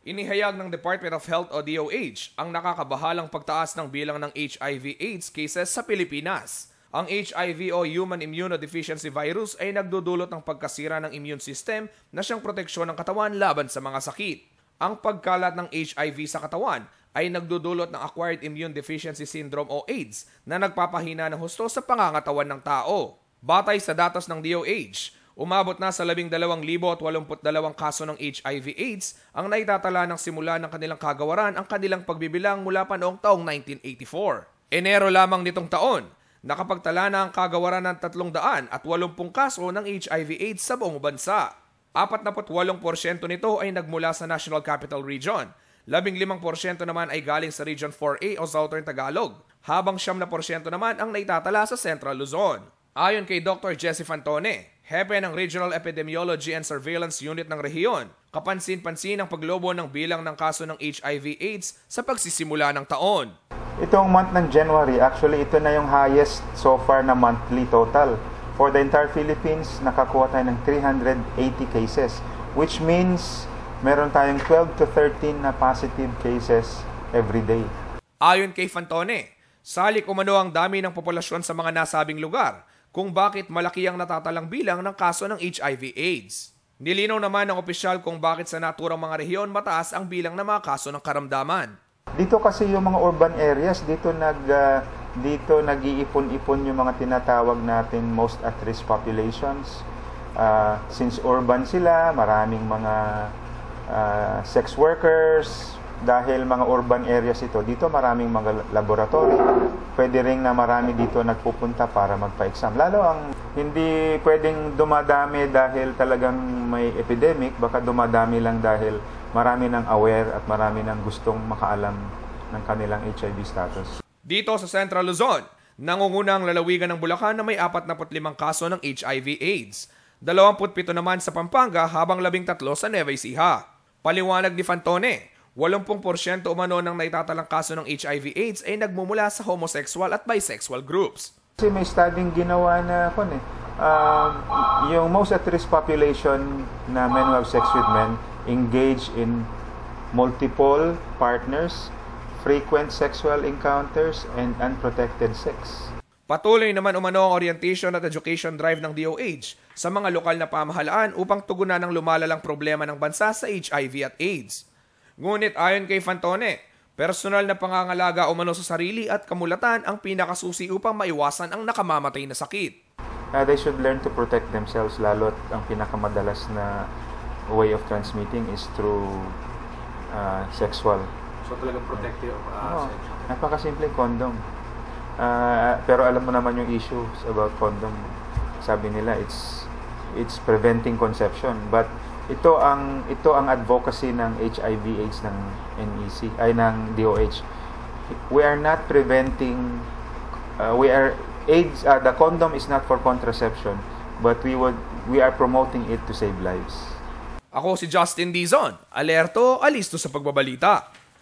Inihayag ng Department of Health o DOH ang nakakabahalang pagtaas ng bilang ng HIV/AIDS cases sa Pilipinas. Ang HIV o Human Immunodeficiency Virus ay nagdudulot ng pagkasira ng immune system na siyang proteksyon ng katawan laban sa mga sakit. Ang pagkalat ng HIV sa katawan ay nagdudulot ng Acquired Immune Deficiency Syndrome o AIDS na nagpapahina ng husto sa pangangatawan ng tao. Batay sa datos ng DOH, umabot na sa 12,082 kaso ng HIV/AIDS ang naitatala ng simula ng kanilang kagawaran ang kanilang pagbibilang mula pa noong taong 1984. Enero lamang nitong taon, nakapagtala na ang kagawaran ng 380 kaso ng HIV/AIDS sa buong bansa. 48% nito ay nagmula sa National Capital Region. 15% naman ay galing sa Region 4A o Southern Tagalog, habang 7% naman ang naitatala sa Central Luzon. Ayon kay Dr. Jessie Fantone, hepe ng Regional Epidemiology and Surveillance Unit ng rehiyon, kapansin-pansin ang paglobo ng bilang ng kaso ng HIV/AIDS sa pagsisimula ng taon. Itong month ng January, actually ito na yung highest so far na monthly total. For the entire Philippines, nakakuha tayo ng 380 cases, which means meron tayong 12 to 13 na positive cases every day. Ayon kay Fantone, salik umano ang dami ng populasyon sa mga nasabing lugar kung bakit malaki ang natatalang bilang ng kaso ng HIV/AIDS. Nilinaw naman ng opisyal kung bakit sa naturang mga rehiyon mataas ang bilang ng mga kaso ng karamdaman. Dito kasi yung mga urban areas, dito nag-iipon-ipon yung mga tinatawag natin most at-risk populations. Since urban sila, maraming mga sex workers, dahil mga urban areas ito, dito maraming mga laboratory. Pwede rin na marami dito nagpupunta para magpa-exam. Lalo ang hindi pwedeng dumadami dahil talagang may epidemic, baka dumadami lang dahil marami nang aware at marami nang gustong makaalam ng kanilang HIV status. Dito sa Central Luzon, nangunguna ang lalawigan ng Bulacan na may 45 kaso ng HIV/AIDS. 27 naman sa Pampanga habang 13 sa Nueva Ecija. Paliwanag ni Fantone, 80% umano ng naitatalang kaso ng HIV/AIDS ay nagmumula sa homosexual at bisexual groups. Kasi may studying ginawa na yung most at-risk population na men who have sex with men engage in multiple partners, frequent sexual encounters, and unprotected sex. Patuloy naman umano ang orientation at education drive ng DOH sa mga lokal na pamahalaan upang tugunan ang lumalalang problema ng bansa sa HIV at AIDS. Ngunit ayon kay Fantone, personal na pangangalaga umano sa sarili at kamulatan ang pinakasusi upang maiwasan ang nakamamatay na sakit. They should learn to protect themselves, lalo't ang pinakamadalas na way of transmitting is through sexual. So talagang protective sexual? Napakasimple, condom. Pero alam mo naman yung issues about condom. Sabi nila it's preventing conception, but ito ang advocacy ng HIV/AIDS ng NEC ay ng DOH. We are not preventing AIDS, the condom is not for contraception, but we are promoting it to save lives. Ako si Justin Dizon, alerto, alisto sa pagbabalita.